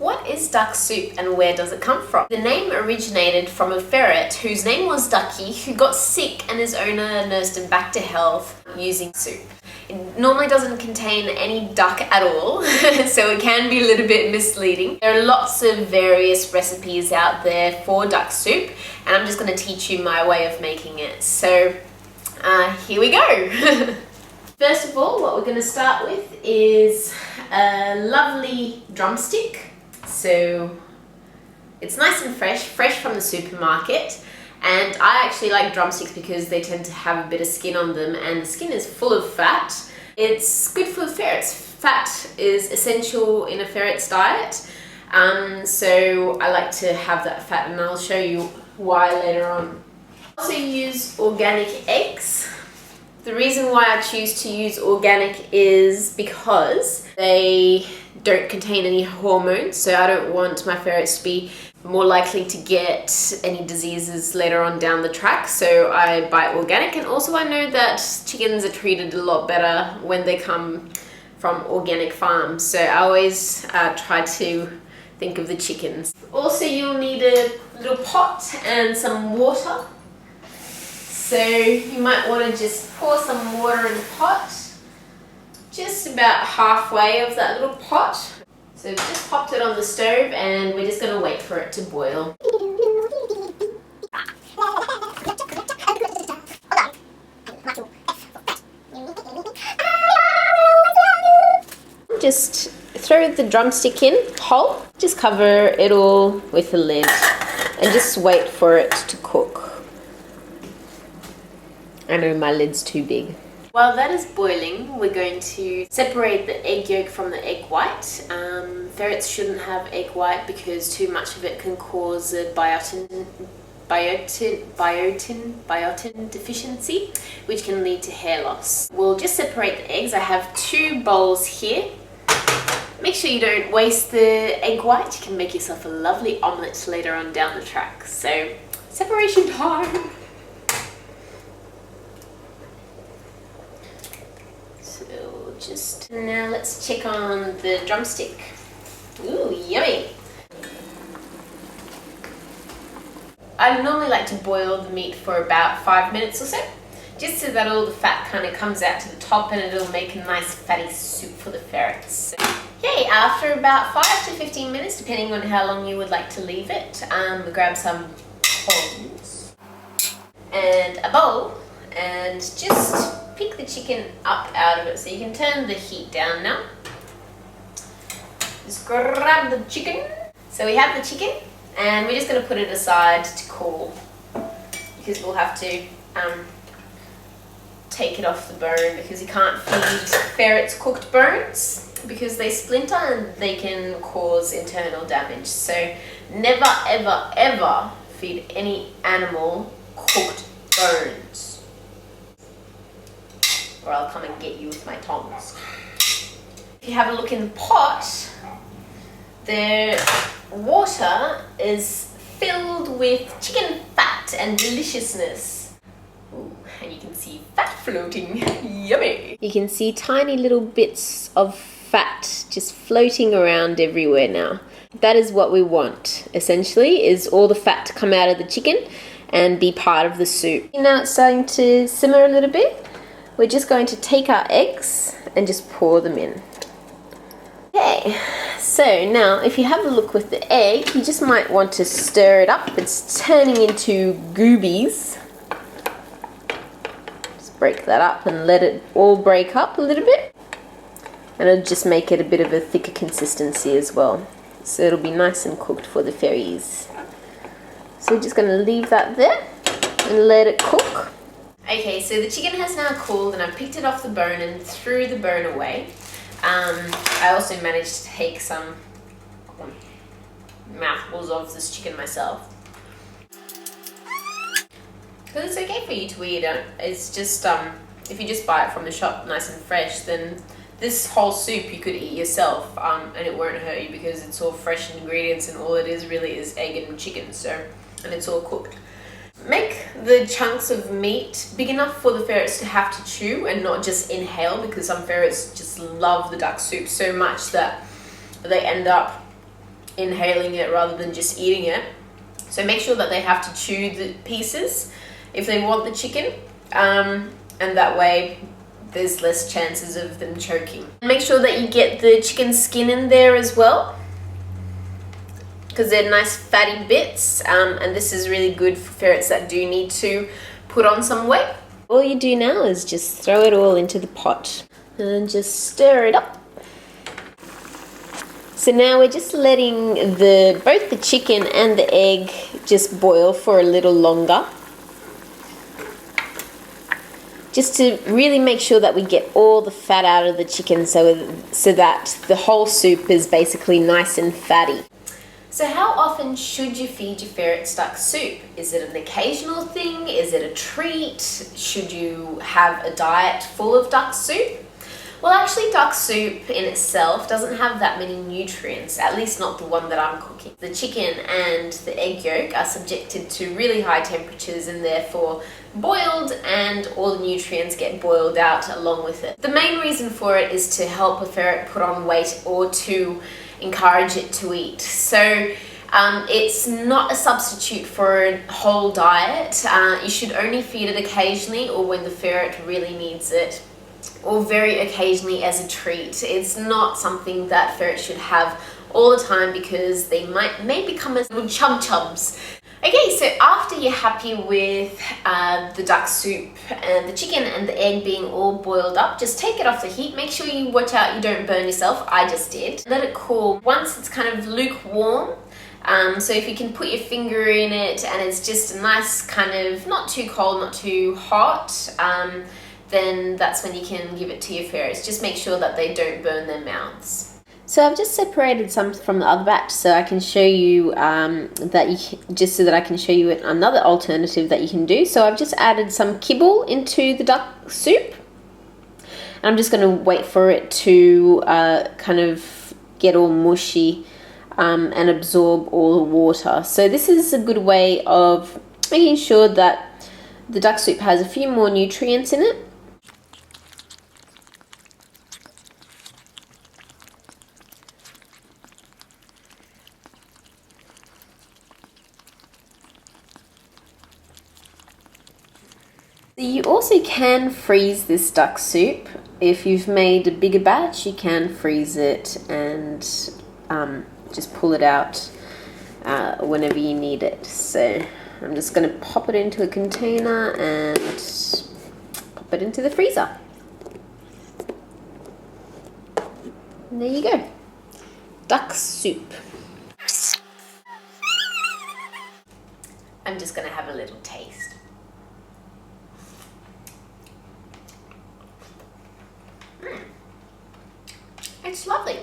What is duck soup and where does it come from? The name originated from a ferret whose name was Ducky, who got sick and his owner nursed him back to health using soup. It normally doesn't contain any duck at all, so it can be a little bit misleading. There are lots of various recipes out there for duck soup, and I'm just going to teach you my way of making it. So here we go. First of all, what we're going to start with is a lovely drumstick. So it's nice and fresh from the supermarket, and I actually like drumsticks because they tend to have a bit of skin on them, and the skin is full of fat. It's good for ferrets. Fat is essential in a ferret's diet, so I like to have that fat, and I'll show you why later on. I also use organic eggs. The reason why I choose to use organic is because they don't contain any hormones, so I don't want my ferrets to be more likely to get any diseases later on down the track, so I buy organic. And also I know that chickens are treated a lot better when they come from organic farms, so I always try to think of the chickens. Also, you'll need a little pot and some water. So you might want to just pour some water in the pot, just about halfway of that little pot. So we've just popped it on the stove and we're just going to wait for it to boil. Just throw the drumstick in whole, just cover it all with a lid and just wait for it to cook. I know my lid's too big. While that is boiling, we're going to separate the egg yolk from the egg white. Ferrets shouldn't have egg white because too much of it can cause a biotin deficiency, which can lead to hair loss. We'll just separate the eggs. I have 2 bowls here. Make sure you don't waste the egg white. You can make yourself a lovely omelette later on down the track. So, separation time! Now let's check on the drumstick. Ooh, yummy! I normally like to boil the meat for about 5 minutes or so, just so that all the fat kind of comes out to the top and it'll make a nice fatty soup for the ferrets. Okay, after about 5 to 15 minutes, depending on how long you would like to leave it, grab some tongs and a bowl and just pick the chicken up out of it. So you can turn the heat down now. Just grab the chicken. So we have the chicken and we're just going to put it aside to cool because we'll have to take it off the bone because you can't feed ferrets cooked bones because they splinter and they can cause internal damage. So never ever ever feed any animal cooked bones, or I'll come and get you with my tongs. If you have a look in the pot, the water is filled with chicken fat and deliciousness. Ooh, and you can see fat floating. Yummy! You can see tiny little bits of fat just floating around everywhere now. That is what we want, essentially, is all the fat to come out of the chicken and be part of the soup. Now it's starting to simmer a little bit. We're just going to take our eggs and just pour them in. Okay, so now if you have a look with the egg, you just might want to stir it up. It's turning into goobies. Just break that up and let it all break up a little bit. And it'll just make it a bit of a thicker consistency as well. So it'll be nice and cooked for the ferries. So we're just going to leave that there and let it cook. Okay, so the chicken has now cooled and I've picked it off the bone and threw the bone away. I also managed to take some mouthfuls of this chicken myself. Because it's okay for you to eat it. It's just, if you just buy it from the shop nice and fresh, then this whole soup you could eat yourself and it won't hurt you because it's all fresh ingredients and all it is really is egg and chicken, so, and it's all cooked. Make the chunks of meat big enough for the ferrets to have to chew and not just inhale, because some ferrets just love the duck soup so much that they end up inhaling it rather than just eating it. So make sure that they have to chew the pieces if they want the chicken, and that way there's less chances of them choking. Make sure that you get the chicken skin in there as well, because they're nice fatty bits, and this is really good for ferrets that do need to put on some weight. All you do now is just throw it all into the pot and just stir it up. So now we're just letting both the chicken and the egg just boil for a little longer, just to really make sure that we get all the fat out of the chicken, so that the whole soup is basically nice and fatty. So how often should you feed your ferrets duck soup? Is it an occasional thing? Is it a treat? Should you have a diet full of duck soup? Well, actually, duck soup in itself doesn't have that many nutrients, at least not the one that I'm cooking. The chicken and the egg yolk are subjected to really high temperatures and therefore boiled, and all the nutrients get boiled out along with it. The main reason for it is to help a ferret put on weight or to encourage it to eat. So it's not a substitute for a whole diet. You should only feed it occasionally or when the ferret really needs it, or very occasionally as a treat. It's not something that ferrets should have all the time because they may become as little chum-chums. Okay, so after you're happy with the duck soup and the chicken and the egg being all boiled up, just take it off the heat. Make sure you watch out you don't burn yourself. I just did. Let it cool. Once it's kind of lukewarm, so if you can put your finger in it and it's just a nice kind of not too cold, not too hot, then that's when you can give it to your ferrets. Just make sure that they don't burn their mouths. So I've just separated some from the other batch so I can show you so that I can show you another alternative that you can do. So I've just added some kibble into the duck soup. And I'm just going to wait for it to kind of get all mushy and absorb all the water. So this is a good way of making sure that the duck soup has a few more nutrients in it. You also can freeze this duck soup. If you've made a bigger batch, you can freeze it and just pull it out whenever you need it. So I'm just going to pop it into a container and pop it into the freezer. And there you go. Duck soup. I'm just going to have a little taste. It's lovely.